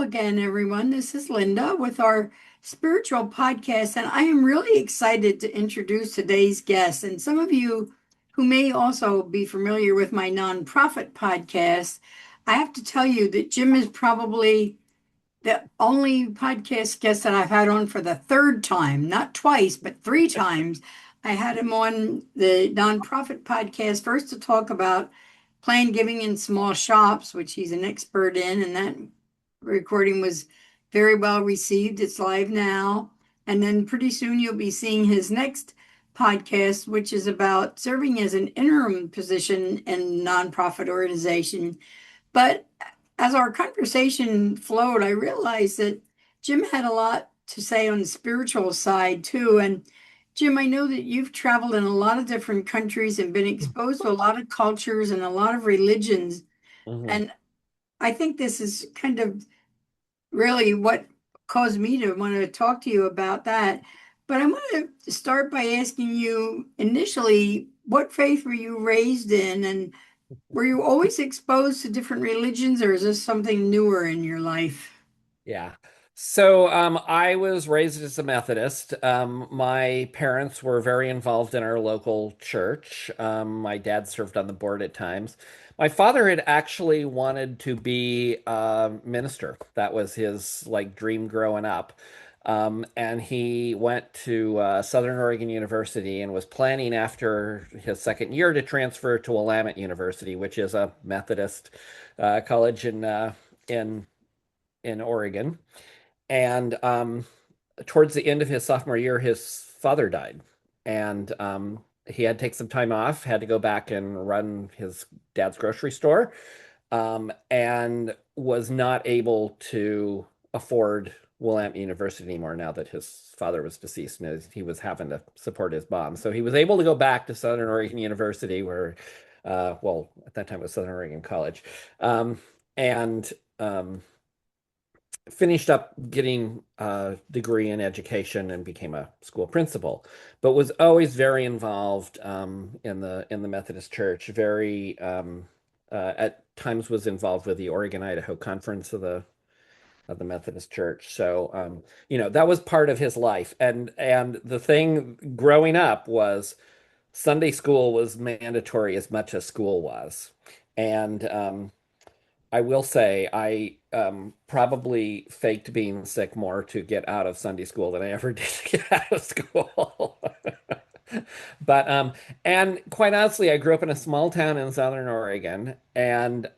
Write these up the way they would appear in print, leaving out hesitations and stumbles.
again, everyone. This is Linda with our spiritual podcast, and I am really excited to introduce today's guest. And some of you who may also be familiar with my nonprofit podcast, I have to tell you that Jim is probably the only podcast guest that I've had on for the third time, not twice, but three times. I had him on the nonprofit podcast first to talk about planned giving in small shops, which he's an expert in, and that recording was very well received. It's live now. And then pretty soon you'll be seeing his next podcast, which is about serving as an interim position in nonprofit organization. But as our conversation flowed, I realized that Jim had a lot to say on the spiritual side too. And Jim, I know that you've traveled in a lot of different countries and been exposed to a lot of cultures and a lot of religions. hmm And I think this is kind of really what caused me to want to talk to you about that. But I want to start by asking you initially, what faith were you raised in? And were you always exposed to different religions, or is this something newer in your life? Yeah. I was raised as a Methodist. My parents were very involved in our local church. My dad served on the board at times. My father had actually wanted to be a minister. That was his like dream growing up. And he went to Southern Oregon University and was planning after his second year to transfer to Willamette University, which is a Methodist college in in Oregon. And towards the end of his sophomore year, his father died. And he had to take some time off, had to go back and run his dad's grocery store, and was not able to afford Willamette University anymore now that his father was deceased and he was having to support his mom. So he was able to go back to Southern Oregon University, where, well, at that time it was Southern Oregon College, and finished up getting a degree in education and became a school principal, but was always very involved in the Methodist Church. Very at times was involved with the Oregon Idaho Conference of the Methodist Church. So that was part of his life. And the thing growing up was Sunday school was mandatory as much as school was, and I will say I probably faked being sick more to get out of Sunday school than I ever did to get out of school. But and quite honestly, I grew up in a small town in Southern Oregon, and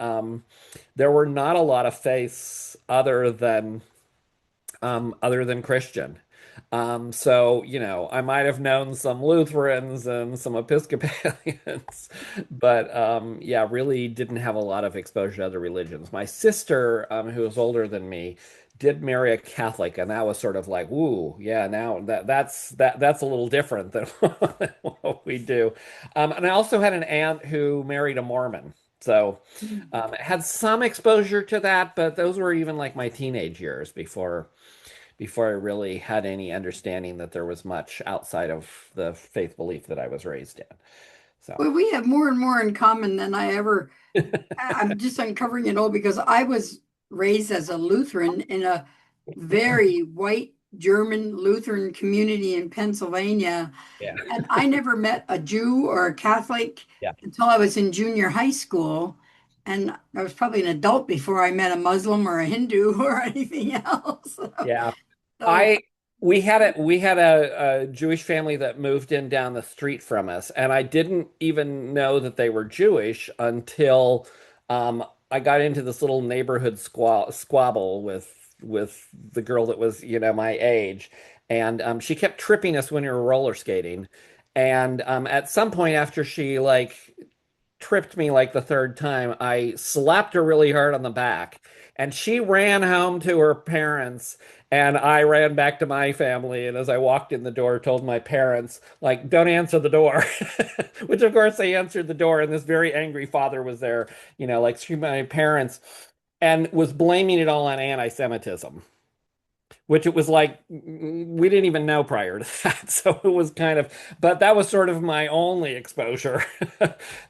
there were not a lot of faiths other than Christian. I might have known some Lutherans and some Episcopalians, but yeah, really didn't have a lot of exposure to other religions. My sister, who was older than me, did marry a Catholic, and that was sort of like, ooh, yeah, now that's a little different than what we do. And I also had an aunt who married a Mormon. So had some exposure to that, but those were even like my teenage years before I really had any understanding that there was much outside of the faith belief that I was raised in. So, Well, we have more and more in common than I ever. I'm just uncovering it all because I was raised as a Lutheran in a very white German Lutheran community in Pennsylvania. yeah, And I never met a Jew or a Catholic yeah, until I was in junior high school. And I was probably an adult before I met a Muslim or a Hindu or anything else. yeah. So, I we had a Jewish family that moved in down the street from us, and I didn't even know that they were Jewish until I got into this little neighborhood squabble with the girl that was, my age, and she kept tripping us when we were roller skating, and at some point after she like tripped me like the third time, I slapped her really hard on the back. And she ran home to her parents, and I ran back to my family. And as I walked in the door, told my parents, like, don't answer the door. Which, of course, they answered the door. And this very angry father was there, like screaming at my parents and was blaming it all on anti-Semitism. which it was like we didn't even know prior to that. So it was kind of, but that was sort of my only exposure.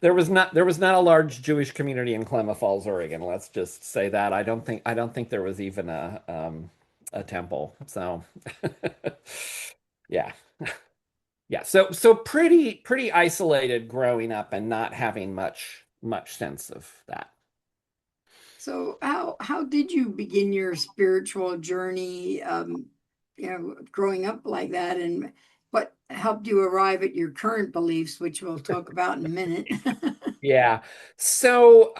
There was not a large Jewish community in Klamath Falls, Oregon. Let's just say that. I don't think there was even a temple. So yeah. Yeah. So pretty isolated growing up and not having much sense of that. So how did you begin your spiritual journey, growing up like that, and what helped you arrive at your current beliefs, which we'll talk about in a minute? Yeah. So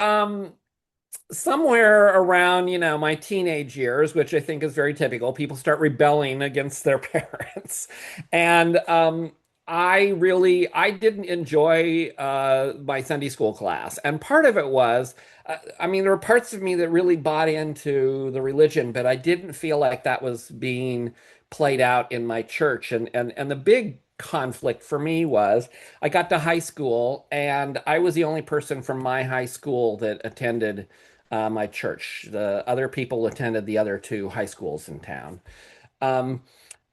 somewhere around, my teenage years, which I think is very typical, people start rebelling against their parents. And I didn't enjoy my Sunday school class. And part of it was, I mean, there were parts of me that really bought into the religion, but I didn't feel like that was being played out in my church. And the big conflict for me was I got to high school and I was the only person from my high school that attended my church. The other people attended the other two high schools in town. Um,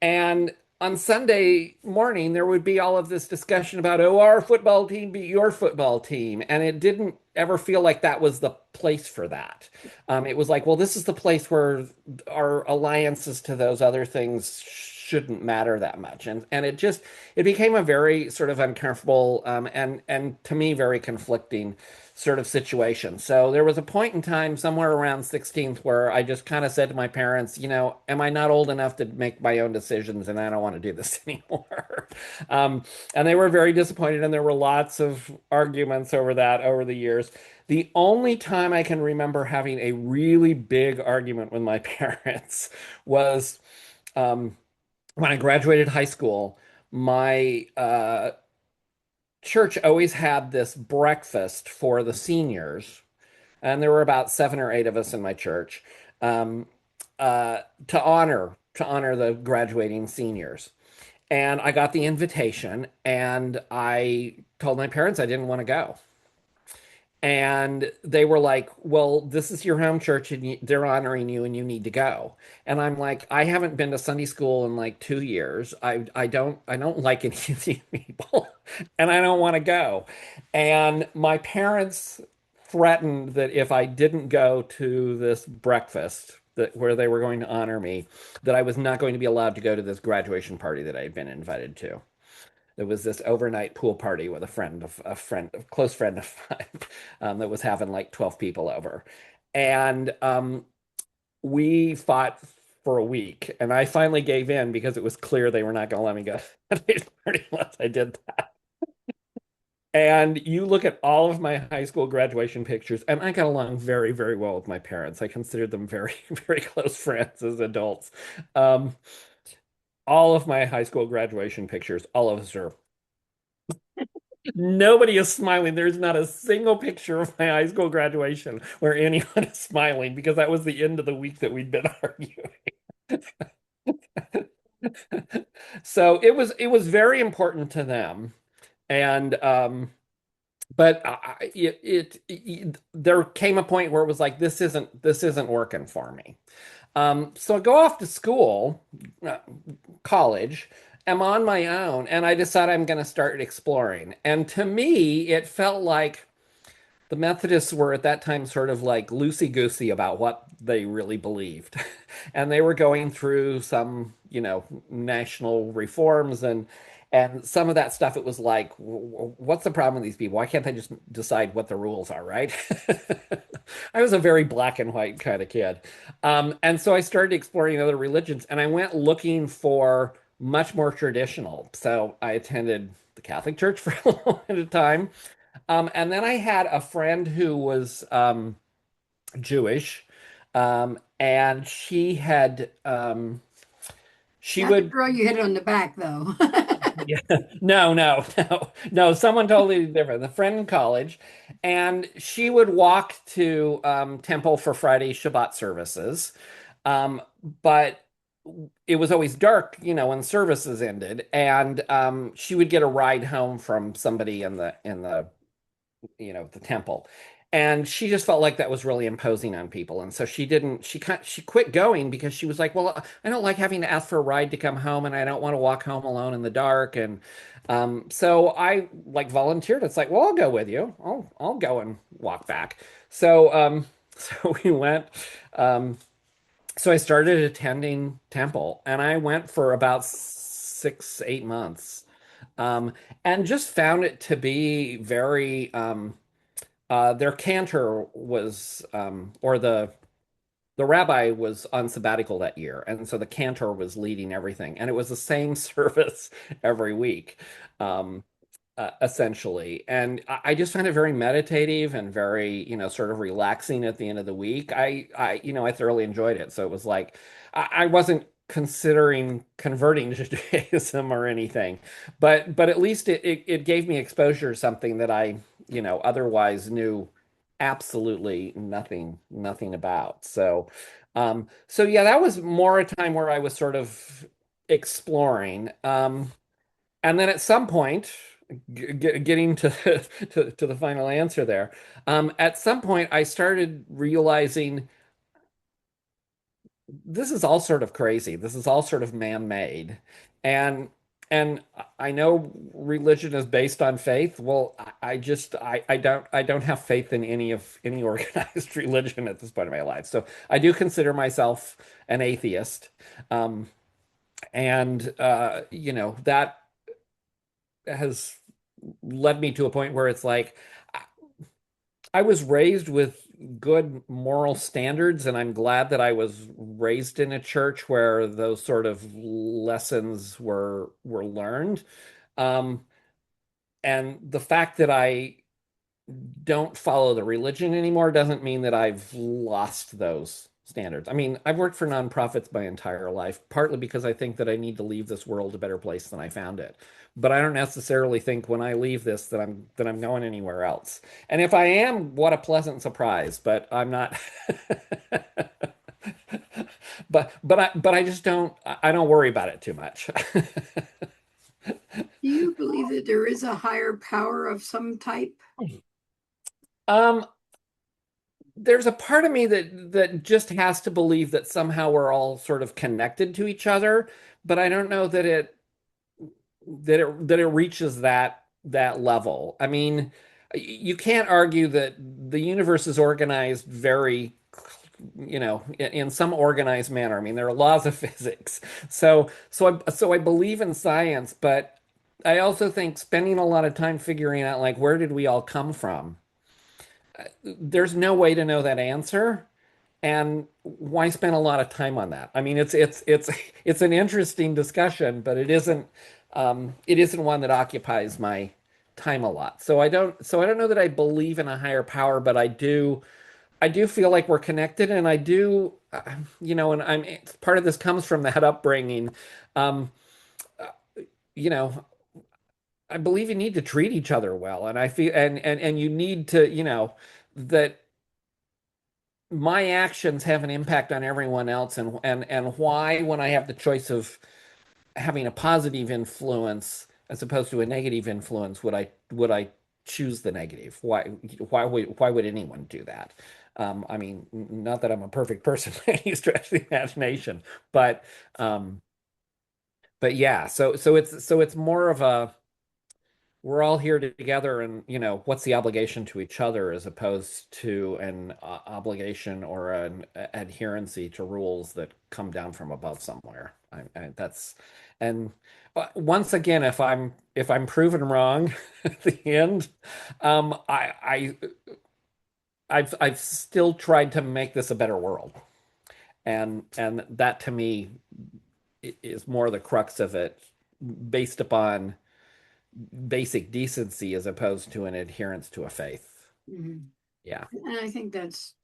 and on Sunday morning, there would be all of this discussion about, oh, our football team beat your football team. And it didn't ever feel like that was the place for that. It was like, well, this is the place where our alliances to those other things shouldn't matter that much. And it became a very sort of uncomfortable and to me very conflicting sort of situation. So there was a point in time somewhere around 16th where I just kind of said to my parents, am I not old enough to make my own decisions and I don't want to do this anymore. And they were very disappointed and there were lots of arguments over that over the years. The only time I can remember having a really big argument with my parents was um, when I graduated high school. My church always had this breakfast for the seniors, and there were about 7 or 8 of us in my church, um, to honor the graduating seniors. And I got the invitation, and I told my parents I didn't want to go. And they were like, "Well, this is your home church, and they're honoring you, and you need to go." And I'm like, "I haven't been to Sunday school in like 2 years. I don't like any of these people, and I don't want to go." And my parents threatened that if I didn't go to this breakfast where they were going to honor me, that I was not going to be allowed to go to this graduation party that I had been invited to. There was this overnight pool party with a close friend of mine, that was having like 12 people over. And we fought for a week. And I finally gave in because it was clear they were not going to let me go to the party unless I did that. And you look at all of my high school graduation pictures, and I got along very, very well with my parents. I considered them very, very close friends as adults. Um, all of my high school graduation pictures, all of us are. Nobody is smiling. There's not a single picture of my high school graduation where anyone is smiling because that was the end of the week that we'd been arguing. So it was very important to them, and but there came a point where it was like this isn't working for me. So I go off to school, uh, college. Am on my own, and I decide I'm going to start exploring. And to me, it felt like the Methodists were at that time sort of like loosey-goosey about what they really believed. And they were going through some, national reforms and some of that stuff. It was like, what's the problem with these people? Why can't they just decide what the rules are, right? I was a very black and white kind of kid. And so I started exploring other religions and I went looking for much more traditional. So I attended the Catholic Church for a little bit of time. And then I had a friend who was Jewish, and she Not the would, girl you hit on the back, though. yeah, no, no, no, no, someone totally different. The friend in college, and she would walk to temple for Friday Shabbat services, um, but it was always dark, when services ended, and she would get a ride home from somebody in the the temple. And she just felt like that was really imposing on people. And so she quit going because she was like, well, I don't like having to ask for a ride to come home and I don't want to walk home alone in the dark. And so I like volunteered. It's like, well, I'll go with you. I'll go and walk back. So so we went. Um, so I started attending temple and I went for about 6, 8 months. Um, and just found it to be very their cantor was or the rabbi was on sabbatical that year, and so the cantor was leading everything, and it was the same service every week, um, essentially. And I just found it very meditative and very, sort of relaxing at the end of the week. I thoroughly enjoyed it. So it was like I wasn't considering converting to Judaism or anything, but at least it gave me exposure to something that I, otherwise knew absolutely nothing about. So yeah, that was more a time where I was sort of exploring. And then at some point, getting to, to the final answer there, at some point I started realizing this is all sort of crazy. This is all sort of man-made. And and I know religion is based on faith. Well, I don't have faith in any organized religion at this point in my life. So I do consider myself an atheist. Um, and that has led me to a point where it's like I was raised with good moral standards, and I'm glad that I was raised in a church where those sort of lessons were learned. Um, and the fact that I don't follow the religion anymore doesn't mean that I've lost those standards. I mean, I've worked for nonprofits my entire life, partly because I think that I need to leave this world a better place than I found it. But I don't necessarily think when I leave this that I'm going anywhere else. And if I am, what a pleasant surprise. But I'm not. But I just don't worry about it too much. Do you believe that there is a higher power of some type? Um, there's a part of me that just has to believe that somehow we're all sort of connected to each other, but I don't know that it reaches that level. I mean, you can't argue that the universe is organized very, in some organized manner. I mean, there are laws of physics. So I believe in science, but I also think spending a lot of time figuring out like where did we all come from? There's no way to know that answer. And why spend a lot of time on that? I mean, it's an interesting discussion, but it isn't one that occupies my time a lot. So I don't know that I believe in a higher power, but I do feel like we're connected, and I do, and I'm part of this comes from that upbringing. Um, you know, I believe you need to treat each other well, and I feel and you need to, that my actions have an impact on everyone else, and why when I have the choice of having a positive influence as opposed to a negative influence would I choose the negative? Why would anyone do that? I mean, not that I'm a perfect person by any stretch of the imagination, but um, but yeah, so it's more of a we're all here together, and what's the obligation to each other as opposed to an obligation or an adherency to rules that come down from above somewhere. That's and once again, if I'm proven wrong at the end, I've still tried to make this a better world, and that to me is more the crux of it, based upon basic decency as opposed to an adherence to a faith. Mhm. Yeah. And I think that's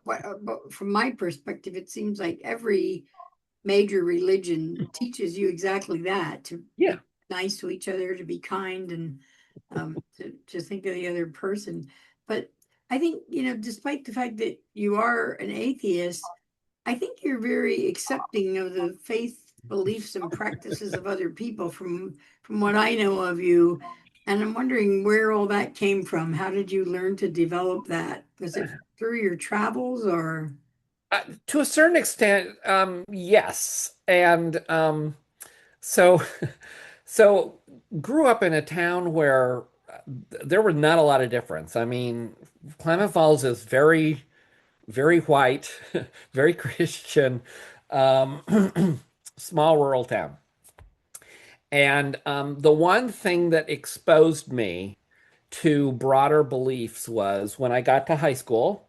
but from my perspective, it seems like every major religion teaches you exactly that, to Yeah. be nice to each other, to be kind, and to think of the other person. But I think, despite the fact that you are an atheist, I think you're very accepting of the faith beliefs and practices of other people from what I know of you. And I'm wondering where all that came from. How did you learn to develop that? Was it through your travels or? To a certain extent, yes. And so, so grew up in a town where there was not a lot of difference. I mean, Klamath Falls is very, very white, very Christian, small rural town. And the one thing that exposed me to broader beliefs was when I got to high school.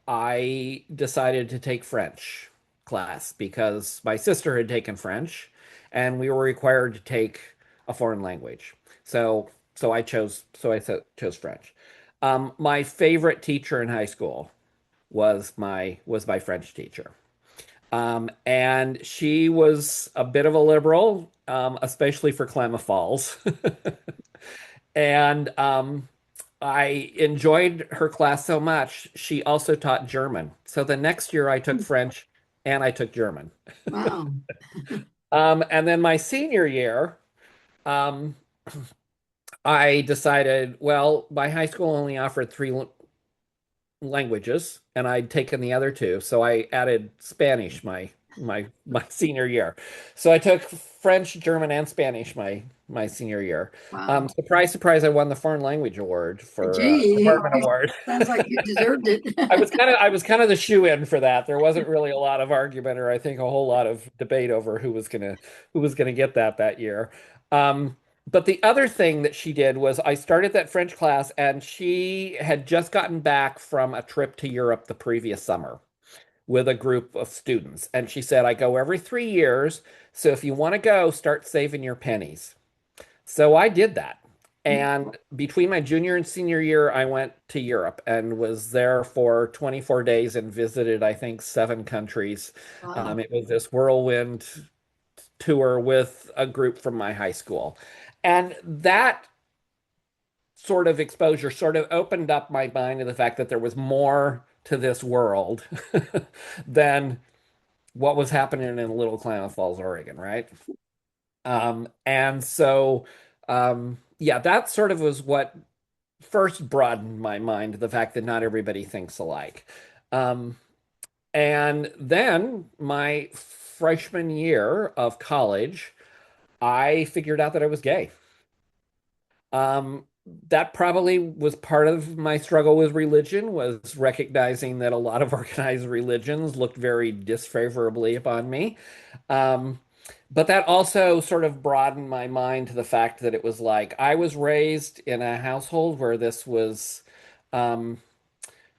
I decided to take French class because my sister had taken French, and we were required to take a foreign language. So I chose French. My favorite teacher in high school was my French teacher. And she was a bit of a liberal, especially for Klamath Falls. And I enjoyed her class so much, she also taught German. So the next year I took French and I took German. Wow. And then my senior year, um, I decided, well, my high school only offered three languages, and I'd taken the other two, so I added Spanish my senior year. So I took French, German, and Spanish my senior year. Wow. Surprise, surprise! I won the foreign language award for Gee, department award. sounds like you deserved it. I was kind of the shoe-in for that. There wasn't really a lot of argument, or I think a whole lot of debate over who was gonna get that year. But the other thing that she did was I started that French class, and she had just gotten back from a trip to Europe the previous summer with a group of students. And she said, I go every 3 years. So if you want to go, start saving your pennies. So I did that. And between my junior and senior year, I went to Europe and was there for 24 days and visited, I think, 7 countries. Wow. It was this whirlwind tour with a group from my high school. And that sort of exposure sort of opened up my mind to the fact that there was more to this world than what was happening in Little Klamath Falls, Oregon, right? And so, yeah, that sort of was what first broadened my mind to the fact that not everybody thinks alike. Um, and then my freshman year of college, I figured out that I was gay. Um, that probably was part of my struggle with religion, was recognizing that a lot of organized religions looked very disfavorably upon me. Um, but that also sort of broadened my mind to the fact that it was like I was raised in a household where this was, um,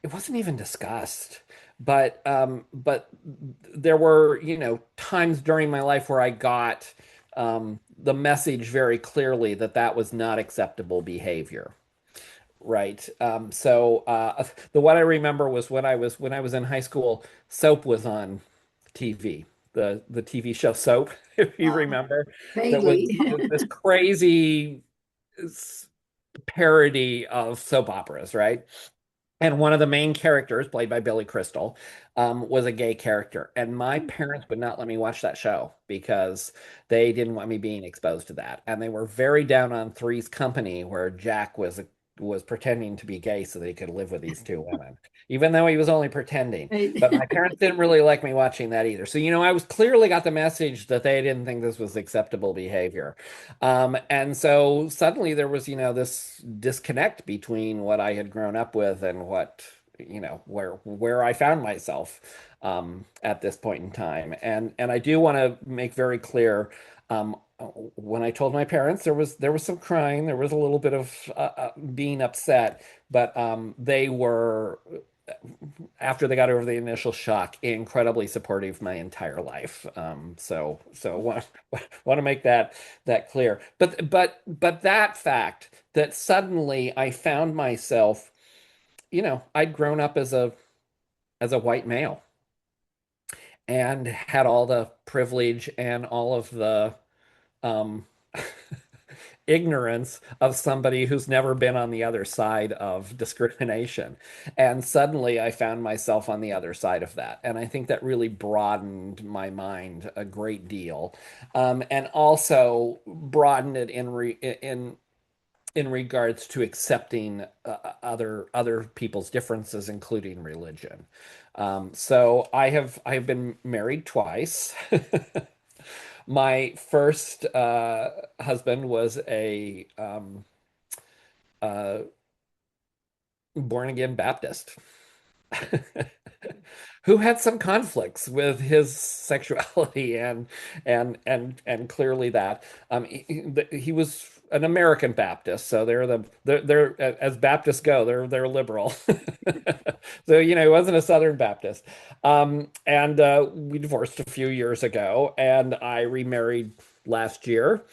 it wasn't even discussed. But there were, times during my life where I got the message very clearly that that was not acceptable behavior, right? The what I remember was when I was in high school, Soap was on TV, the TV show Soap, if you remember, that was Vaguely. this crazy parody of soap operas, right? And one of the main characters, played by Billy Crystal, was a gay character. And my parents would not let me watch that show because they didn't want me being exposed to that. And they were very down on Three's Company, where Jack was pretending to be gay so that he could live with these two women, even though he was only pretending. Right. But my parents didn't really like me watching that either. So, I was clearly got the message that they didn't think this was acceptable behavior. And so suddenly there was, this disconnect between what I had grown up with and where I found myself at this point in time. And I do want to make very clear, when I told my parents, there was some crying, there was a little bit of being upset, but they were, after they got over the initial shock, incredibly supportive my entire life. So want to make that clear. But that fact that suddenly I found myself, I'd grown up as a white male and had all the privilege and all of the um, ignorance of somebody who's never been on the other side of discrimination. And suddenly I found myself on the other side of that. And I think that really broadened my mind a great deal. And also broadened it in in regards to accepting other people's differences, including religion. So I have been married twice. My first husband was a uh, born again Baptist who had some conflicts with his sexuality and clearly that he was an American Baptist, so they're as Baptists go, they're liberal. So he wasn't a Southern Baptist, and we divorced a few years ago, and I remarried last year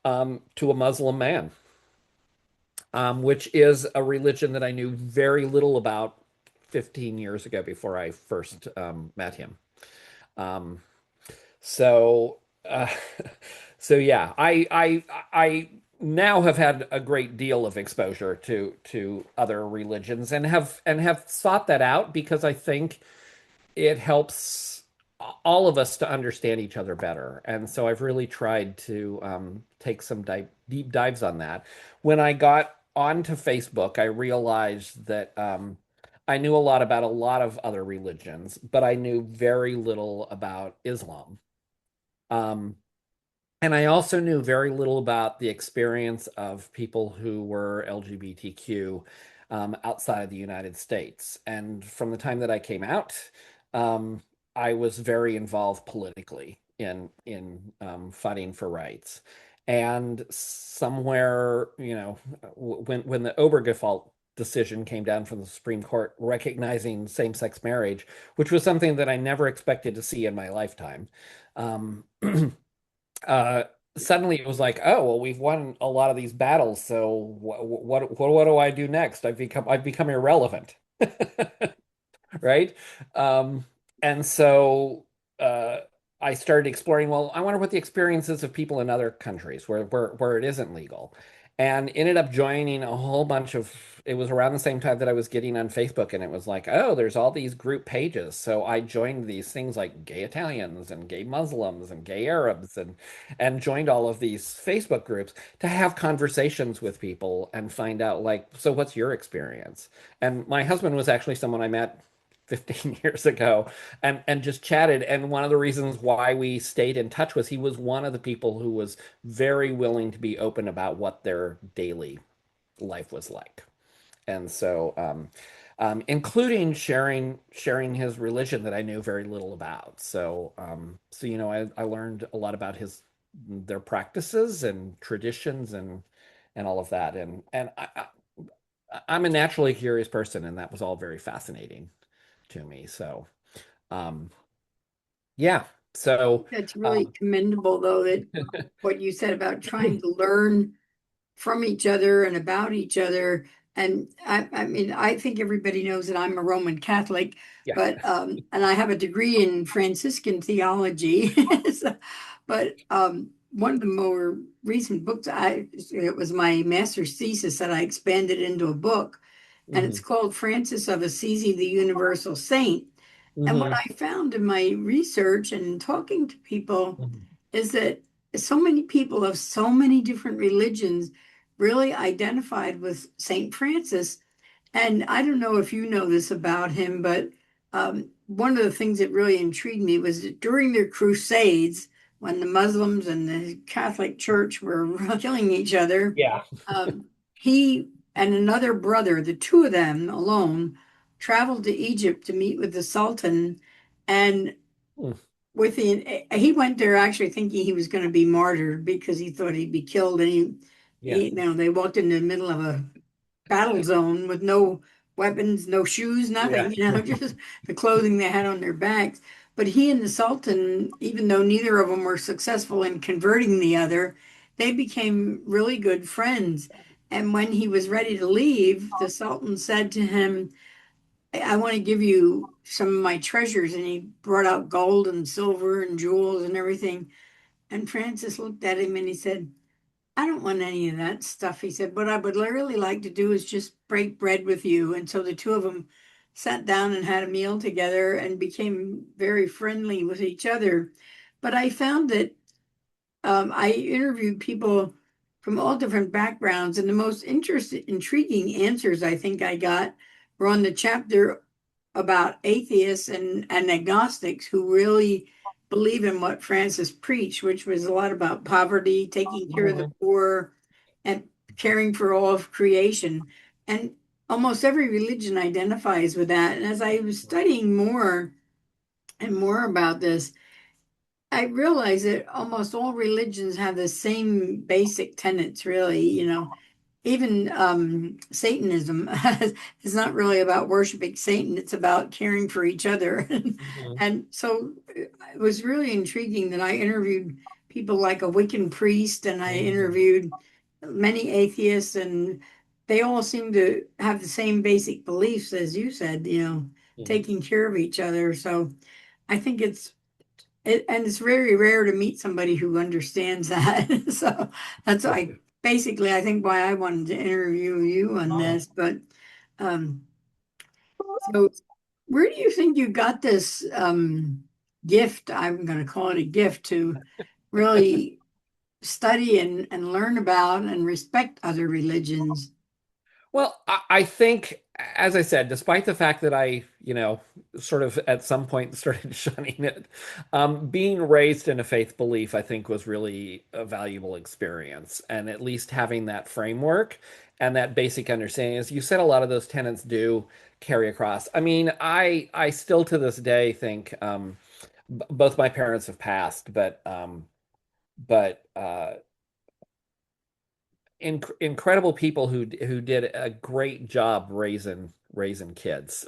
to a Muslim man, which is a religion that I knew very little about 15 years ago before I first met him. Um, so, uh, so yeah, I now have had a great deal of exposure to other religions and have sought that out because I think it helps all of us to understand each other better. And so I've really tried to take some deep dives on that. When I got onto Facebook, I realized that I knew a lot about a lot of other religions, but I knew very little about Islam. Um, and I also knew very little about the experience of people who were LGBTQ outside of the United States. And from the time that I came out, um, I was very involved politically in fighting for rights. And somewhere, when the Obergefell decision came down from the Supreme Court recognizing same-sex marriage, which was something that I never expected to see in my lifetime. Um, uh, Suddenly it was like, oh, well, we've won a lot of these battles, so what do I do next? I've become irrelevant, right? Um, and so uh, I started exploring, well, I wonder what the experiences of people in other countries where it isn't legal, and ended up joining a whole bunch of. It was around the same time that I was getting on Facebook, and it was like, oh, there's all these group pages. So I joined these things like gay Italians and gay Muslims and gay Arabs and joined all of these Facebook groups to have conversations with people and find out like, so what's your experience? And my husband was actually someone I met 15 years ago and just chatted. And one of the reasons why we stayed in touch was he was one of the people who was very willing to be open about what their daily life was like. And so including sharing his religion that I knew very little about. So I learned a lot about their practices and traditions and all of that. And I'm a naturally curious person, and that was all very fascinating to me. So um, yeah. So That's really um, commendable, though, that what you said about trying to learn from each other and about each other. And I mean, I think everybody knows that I'm a Roman Catholic, yeah. but and I have a degree in Franciscan theology. But one of the more recent books it was my master's thesis that I expanded into a book, and it's Hmm. called Francis of Assisi, the Universal Saint. And what Hmm. I found in my research and talking to people Hmm. is that so many people of so many different religions really identified with Saint Francis. And I don't know if you know this about him, but one of the things that really intrigued me was that during their crusades, when the Muslims and the Catholic Church were killing each other, Yeah. he and another brother, the two of them alone, traveled to Egypt to meet with the Sultan. And Mm. he went there actually thinking he was going to be martyred because he thought he'd be killed. And Yeah. they walked in the middle of a battle zone with no weapons, no shoes, Yeah. nothing, just the clothing they had on their backs. But he and the Sultan, even though neither of them were successful in converting the other, they became really good friends. And when he was ready to leave, the Sultan said to him, I want to give you some of my treasures. And he brought out gold and silver and jewels and everything. And Francis looked at him and he said, I don't want any of that stuff. He said, what I would really like to do is just break bread with you. And so the two of them sat down and had a meal together and became very friendly with each other. But I found that I interviewed people from all different backgrounds. And the most intriguing answers I think I got were on the chapter about atheists and agnostics who really believe in what Francis preached, which was a lot about poverty, taking care of the Mhm. poor, and caring for all of creation. And almost every religion identifies with that. And as I was studying more and more about this, I realize that almost all religions have the same basic tenets, really. Even Satanism is not really about worshiping Satan, it's about caring for each other. Mhm. And so it was really intriguing that I interviewed people like a Wiccan priest and I Mhm. interviewed many atheists, and they all seem to have the same basic beliefs, as you said, Mhm. taking care of each other. So I think and it's very rare to meet somebody who understands that. So that's basically I think why I wanted to interview you on Oh. this. But um, so where do you think you got this gift? I'm going to call it a gift to really study and learn about and respect other religions. Well, I think, as I said, despite the fact that I, sort of at some point started shunning it, being raised in a faith belief, I think, was really a valuable experience. And at least having that framework and that basic understanding, as you said, a lot of those tenets do carry across. I mean, I still to this day think, both my parents have passed, but incredible people who did a great job raising kids,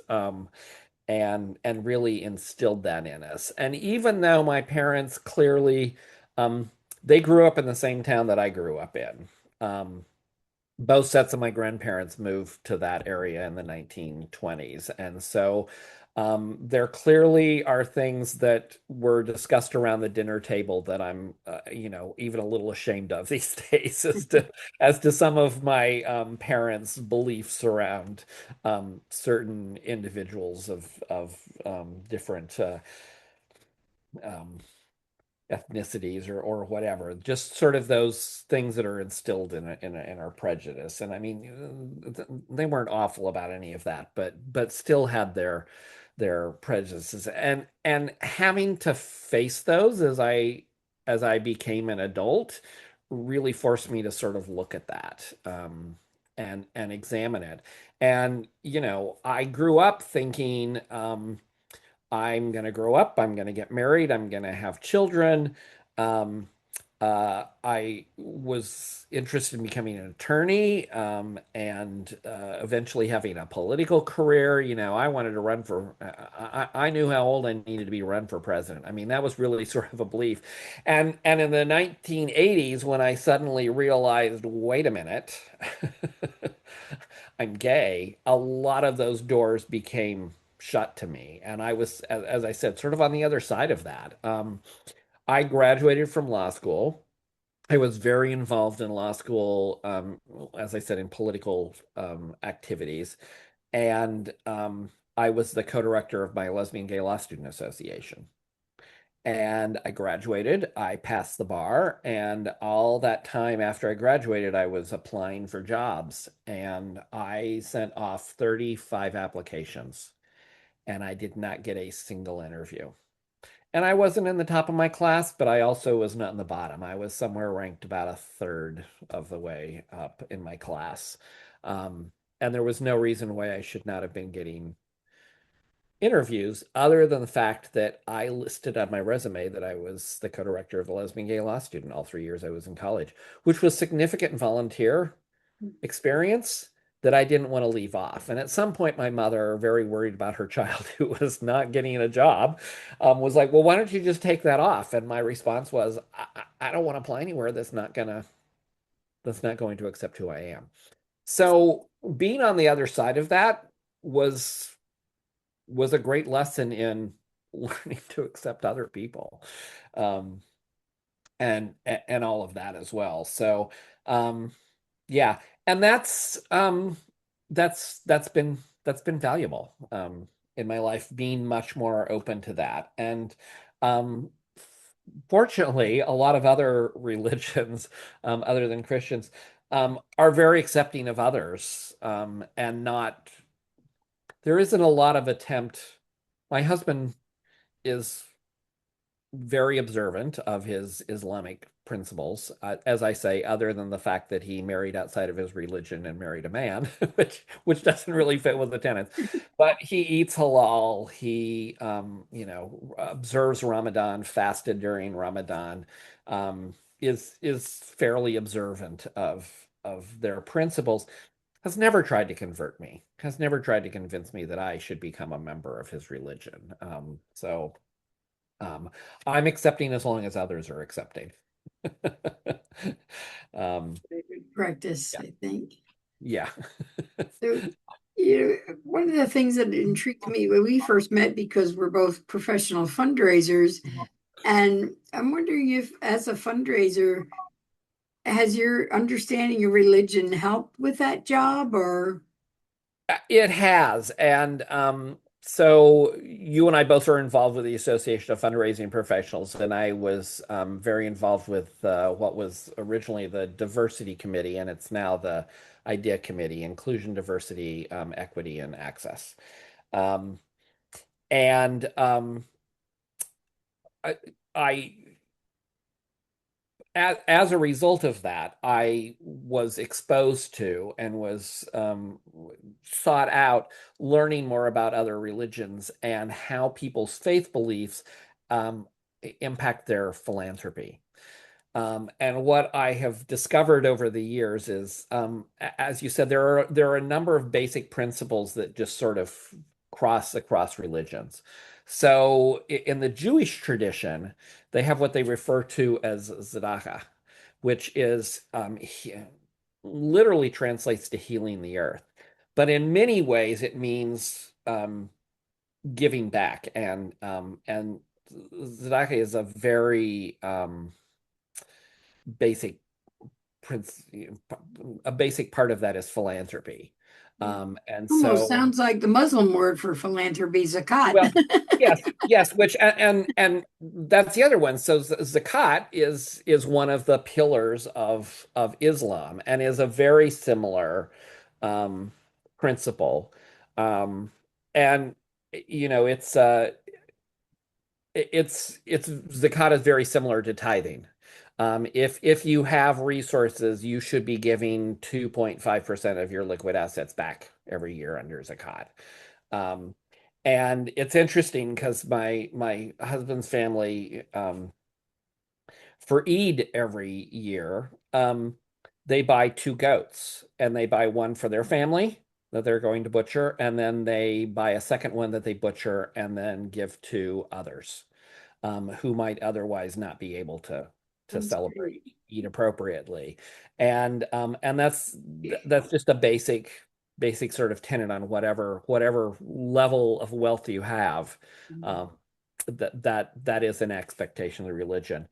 and really instilled that in us. And even though my parents clearly, um, they grew up in the same town that I grew up in. Both sets of my grandparents moved to that area in the 1920s. And so, there clearly are things that were discussed around the dinner table that I'm, even a little ashamed of these days as to some of my parents' beliefs around certain individuals of different um, ethnicities or whatever, just sort of those things that are instilled in our prejudice. And I mean, they weren't awful about any of that, but still had their prejudices, and having to face those as I became an adult really forced me to sort of look at that, and examine it. And I grew up thinking, I'm going to grow up, I'm going to get married, I'm going to have children. Um, I was interested in becoming an attorney, and eventually having a political career. I wanted to run for, I knew how old I needed to be to run for president. I mean, that was really sort of a belief. And in the 1980s, when I suddenly realized, wait a minute, I'm gay, a lot of those doors became shut to me. And I was, as I said, sort of on the other side of that. I graduated from law school. I was very involved in law school, as I said, in political activities. And I was the co-director of my Lesbian Gay Law Student Association. And I graduated, I passed the bar, and all that time after I graduated, I was applying for jobs. And I sent off 35 applications, and I did not get a single interview. And I wasn't in the top of my class, but I also was not in the bottom. I was somewhere ranked about a third of the way up in my class. Um, and there was no reason why I should not have been getting interviews other than the fact that I listed on my resume that I was the co-director of the Lesbian Gay Law Student all 3 years I was in college, which was significant volunteer experience that I didn't want to leave off. And at some point, my mother, very worried about her child who was not getting a job, was like, "Well, why don't you just take that off?" And my response was, "I don't want to apply anywhere that's not going to accept who I am." So being on the other side of that was a great lesson in learning to accept other people, um, and all of that as well. So, um, yeah, and that's been valuable, in my life, being much more open to that. And, um, fortunately, a lot of other religions, other than Christians, are very accepting of others, and not, there isn't a lot of attempt. My husband is very observant of his Islamic principles, as I say, other than the fact that he married outside of his religion and married a man, which doesn't really fit with the tenets. But he eats halal. He, observes Ramadan, fasted during Ramadan, is fairly observant of their principles. Has never tried to convert me. Has never tried to convince me that I should become a member of his religion. So. Um, I'm accepting as long as others are accepting. Um, Practice, yeah, I think. yeah, So, one of the things that intrigued me when we first met, because we're both professional fundraisers, and I'm wondering if, as a fundraiser, has your understanding of religion helped with that job, or? it has. And so you and I both are involved with the Association of Fundraising Professionals, and I was very involved with what was originally the Diversity Committee, and it's now the IDEA Committee, Inclusion, Diversity, Equity, and Access. Um, and I, I as a result of that, I was exposed to and was sought out learning more about other religions and how people's faith beliefs um, impact their philanthropy. And what I have discovered over the years is, as you said, there are a number of basic principles that just sort of cross across religions. So in the Jewish tradition, they have what they refer to as tzedakah, which is literally translates to healing the earth. But in many ways, it means giving back, and tzedakah is a very basic prince a basic part of that is philanthropy. And Almost so, sounds like the Muslim word for philanthropy, zakat. well, yes, which and that's the other one. So zakat is one of the pillars of Islam and is a very similar um principle. And it's zakat is very similar to tithing. If you have resources, you should be giving 2.5% of your liquid assets back every year under zakat. Um, and it's interesting because my husband's family, for Eid every year, they buy two goats, and they buy one for their family that they're going to butcher, and then they buy a second one that they butcher and then give to others who might otherwise not be able to That's great. celebrate, eat appropriately. And that's just a basic sort of tenet on whatever level of wealth you have. Um, that is an expectation of the religion.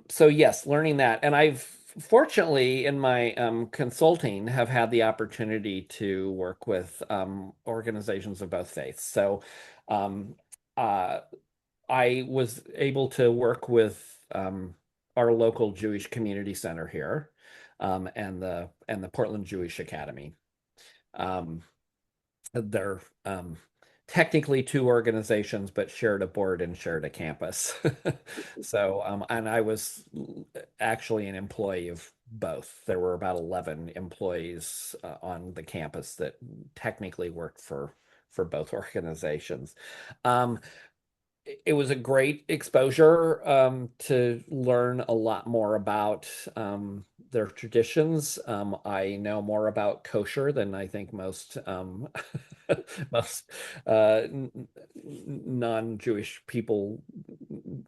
So yes, learning that. And I've fortunately in my consulting have had the opportunity to work with organizations of both faiths. So um, uh, I was able to work with our local Jewish community center here, and the Portland Jewish Academy. Um, they're technically two organizations, but shared a board and shared a campus. So, and I was actually an employee of both. There were about 11 employees on the campus that technically worked for both organizations. Um, it was a great exposure to learn a lot more about their traditions. I know more about kosher than I think most most non-Jewish people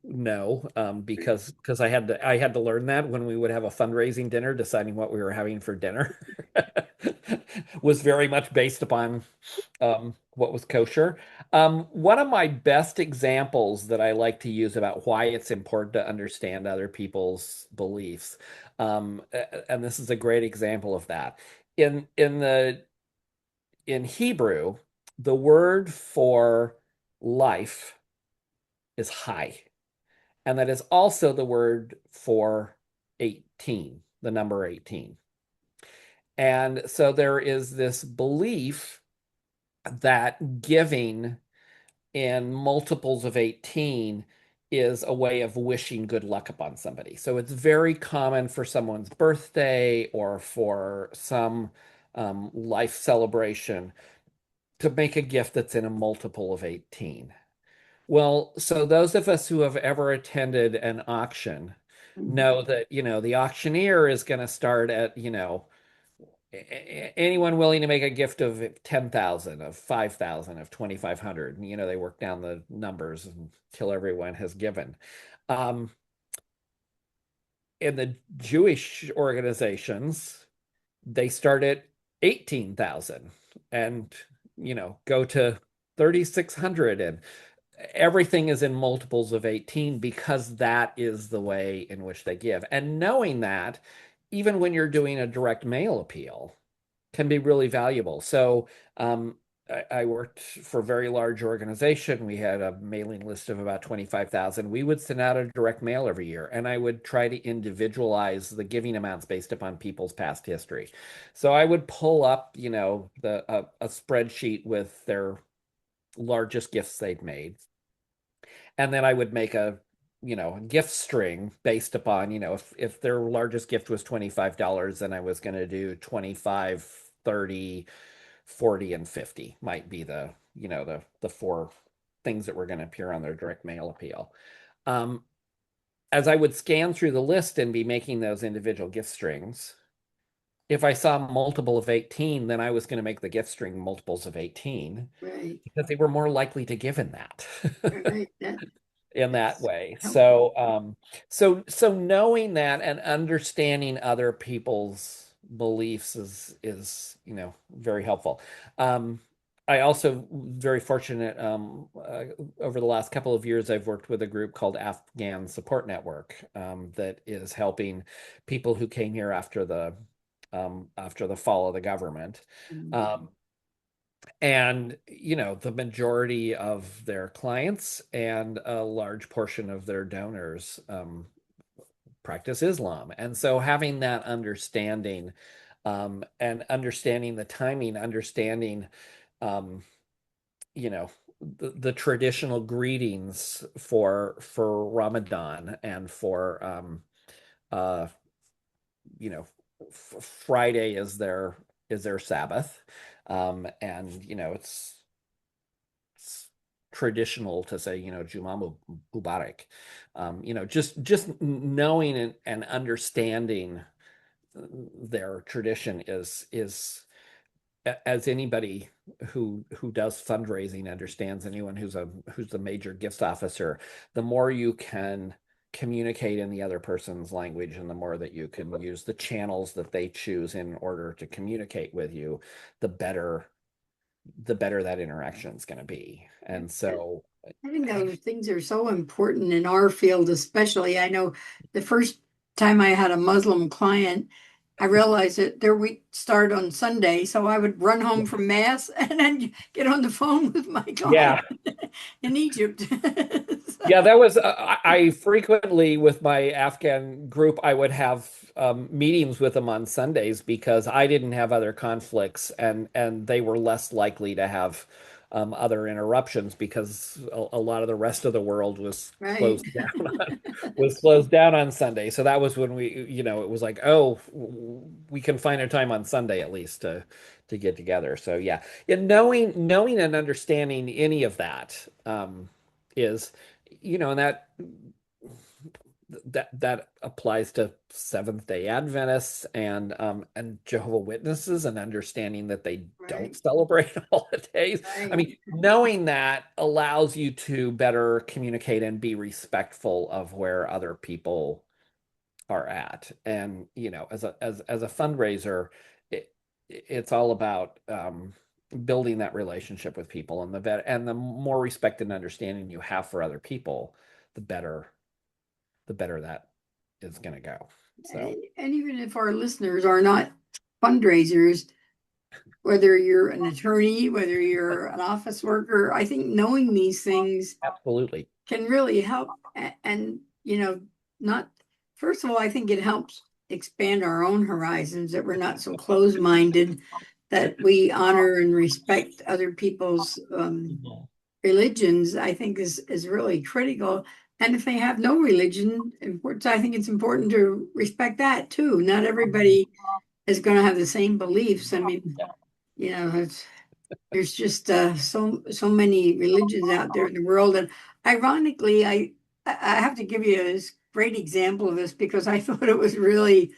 know, because I had to learn that when we would have a fundraising dinner, deciding what we were having for dinner was very much based upon what was kosher. One of my best examples that I like to use about why it's important to understand other people's beliefs, and this is a great example of that. In Hebrew, the word for life is high, and that is also the word for 18, the number 18. And so there is this belief that giving in multiples of 18 is a way of wishing good luck upon somebody. So it's very common for someone's birthday or for some life celebration to make a gift that's in a multiple of 18. Well, so those of us who have ever attended an auction Mhm. know that, the auctioneer is going to start at, anyone willing to make a gift of 10,000, of 5,000, of 2,500. They work down the numbers until everyone has given. Um, in the Jewish organizations, they start at 18,000 and, go to 3,600, and everything is in multiples of 18 because that is the way in which they give. And knowing that, even when you're doing a direct mail appeal, can be really valuable. So I worked for a very large organization. We had a mailing list of about 25,000. We would send out a direct mail every year, and I would try to individualize the giving amounts based upon people's past history. So I would pull up, a spreadsheet with their largest gifts they'd made, and then I would make a gift string based upon, if their largest gift was $25, then I was going to do 25, 30, 40, and 50 might be the four things that were going to appear on their direct mail appeal. Um, as I would scan through the list and be making those individual gift strings, if I saw multiple of 18, then I was going to make the gift string multiples of 18 Right, because they were more likely to give in that. right. In that That's way. helpful. So knowing that and understanding other people's beliefs is very helpful. Um, I also very fortunate over the last couple of years I've worked with a group called Afghan Support Network that is helping people who came here after the fall of the government. Mhm. Um, and, the majority of their clients and a large portion of their donors practice Islam. And so having that understanding and understanding the timing, understanding, um, you know, the traditional greetings for Ramadan and for uh, Friday is their Sabbath. And it's traditional to say, Juma Mubarak. Just knowing and understanding their tradition is as anybody who does fundraising understands, anyone who's a major gifts officer, the more you can communicate in the other person's language and the more that you can use the channels that they choose in order to communicate with you, the better that interaction is going to be. And so I think those things are so important in our field, especially. I know the first time I had a Muslim client, I realized that their week started on Sunday, so I would run home from mass and then get on the phone with my yeah. client in Egypt. Yeah, So, that was I frequently with my Afghan group, I would have meetings with them on Sundays because I didn't have other conflicts, and they were less likely to have other interruptions because a lot of the rest of the world was right. closed down on Sunday. So that was when it was like, oh, we can find a time on Sunday at least to get together. So yeah, knowing and understanding any of that is and that applies to Seventh Day Adventists and Jehovah Witnesses, and understanding that they don't Right, celebrate holidays. I right. mean, knowing that allows you to better communicate and be respectful of where other people are at. And as a fundraiser, it's all about building that relationship with people, and the more respect and understanding you have for other people, the better that is going to go. So And even if our listeners are not fundraisers, whether you're an attorney, whether you're an office worker, I think knowing these things absolutely. can really help. And you know, not, first of all, I think it helps expand our own horizons, that we're not so closed-minded, that we honor and respect other people's Mhm. religions, I think is really critical. And if they have no religion, I think it's important to respect that too. Not everybody is going to have the same beliefs. I mean, Yeah. there's just so many religions out there in the world. And ironically, I have to give you a great example of this because I thought it was really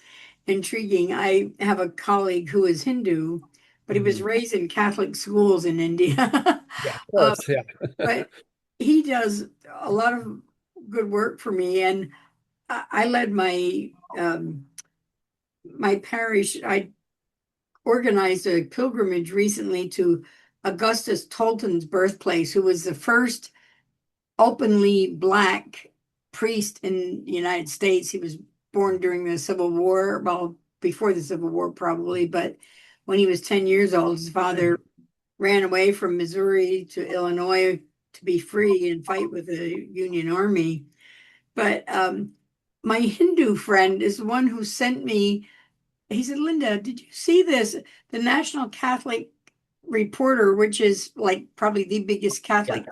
intriguing. I have a colleague who is Hindu, but he was Mhm. raised in Catholic schools in India. Yeah, of Uh, course. Yeah. but he does a lot of good work for me, and I led my parish. I organized a pilgrimage recently to Augustus Tolton's birthplace, who was the first openly Black priest in the United States. He was born during the Civil War, well, before the Civil War, probably, but when he was 10 years old, his father ran away from Missouri to Illinois to be free and fight with the Union Army. But my Hindu friend is the one who sent me, he said, Linda, did you see this? The National Catholic Reporter, which is like probably the biggest Yeah. Catholic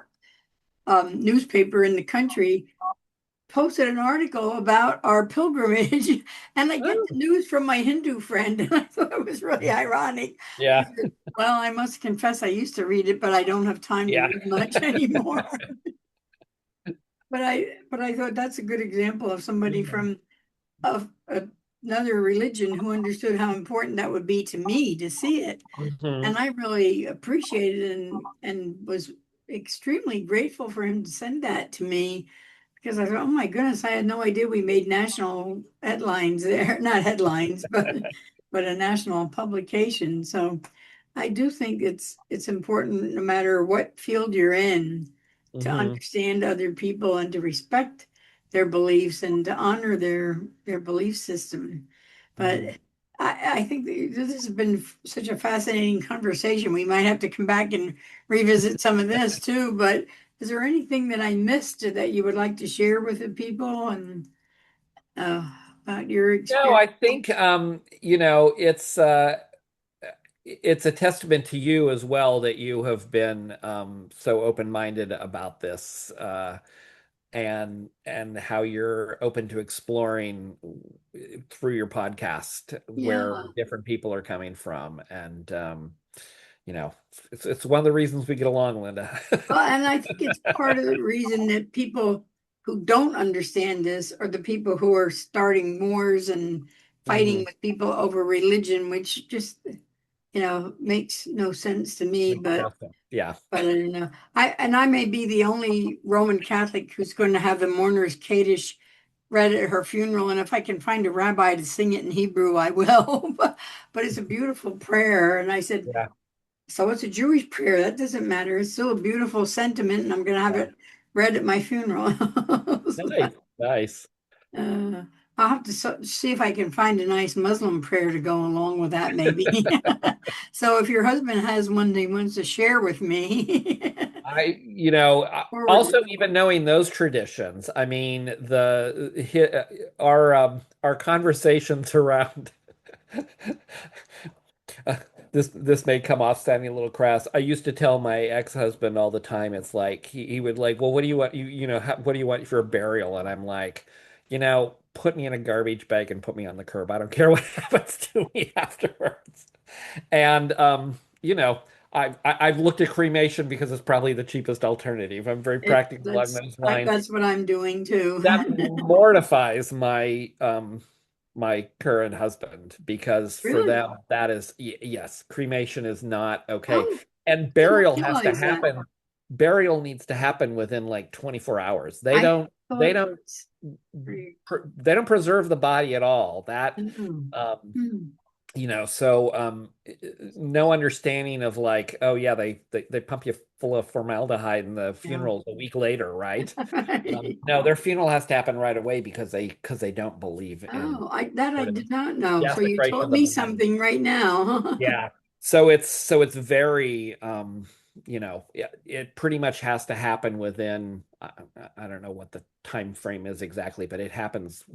newspaper in the country, posted an article about our pilgrimage, and I get Oh, the news from my Hindu friend, and I thought it was really ironic. I yeah. said, well, I must confess I used to read it, but I don't have time to Yeah. read much anymore. But I thought that's a good example of somebody Mhm. from of another religion who understood how important that would be to me to see it. Mhm. And I really appreciated it and was extremely grateful for him to send that to me because I thought, oh my goodness, I had no idea we made national headlines there. Not headlines, but a national publication. So I do think it's important, no matter what field you're in, to Mhm. understand other people and to respect their beliefs and to honor their belief system. But Mhm. I think this has been such a fascinating conversation. We might have to come back and revisit some of this too. But is there anything that I missed that you would like to share with the people and about your No, experience? I think it's a testament to you as well that you have been so open-minded about this and how you're open to exploring through your podcast where Yeah. different people are coming from. And it's one of the reasons we get along, Linda. Well, and I think it's part of the reason that people who don't understand this are the people who are starting wars and fighting Mhm. with people over religion, which just, makes no sense to me. Makes But no sense. Yeah. I don't know. I may be the only Roman Catholic who's going to have the mourner's Kaddish read at her funeral, and if I can find a rabbi to sing it in Hebrew, I will. But it's a beautiful prayer, and I said, Yeah. so it's a Jewish prayer. That doesn't matter. It's still a beautiful sentiment, and I'm going to have Yeah. it read at my funeral. Nice. Nice. Uh, I'll have to see if I can find a nice Muslim prayer to go along with that, maybe. So if your husband has one that he wants to share with me, forward. Also even knowing those traditions, I mean, our conversations around this may come off sounding a little crass. I used to tell my ex-husband all the time, it's like he would like, well, what do you want? What do you want for a burial? And I'm like, put me in a garbage bag and put me on the curb. I don't care what happens to me afterwards. And I've looked at cremation because it's probably the cheapest alternative. I'm very practical along those lines. That's what I'm doing too. That mortifies my current husband because for Really? them that is yes, cremation is not okay. Oh, And did not burial has to realize that. happen. Burial needs to happen within like 24 hours. They I don't thought they it don't was pretty. they don't preserve the body at all. That Mm, um mm. so no understanding of like, oh yeah, they pump you full of formaldehyde and the Yeah. funeral's a week later, right? No, their funeral has to happen right away because they don't believe in Oh, I sort of did not know. So you desecration told of the me body. something right now. Yeah. So it's very it pretty much has to happen within, I don't know what the time frame is exactly, but it happens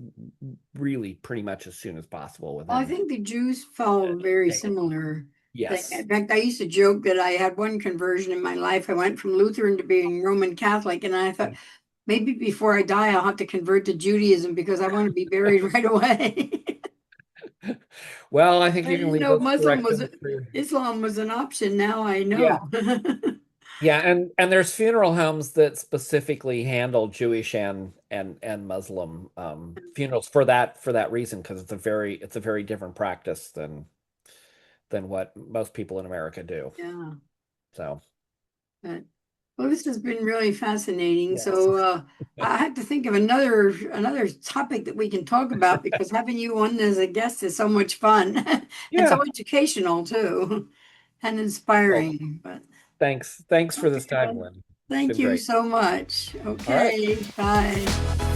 really pretty much as soon as possible Well, I within think the Jews follow a a very day. similar thing. Yes. In fact, I used to joke that I had one conversion in my life. I went from Lutheran to being Roman Catholic, and I thought maybe before I die, I'll have to convert to Judaism because I want to be buried right away. Well, I think I you can didn't leave know those corrections for your. Islam was an option. Now I Yeah. know. Yeah, and there's funeral homes that specifically handle Jewish and Muslim funerals for that reason, because it's a very different practice than what most people in America do. Yeah. So, But, well, this has been really fascinating. yes. So I have to think of another topic that we can talk about because having you on as a guest is so much fun and so Yeah. educational too and Well, inspiring. But thanks for okay, this time, well, Lynn. It's thank been you great. so much. All right. Okay, bye.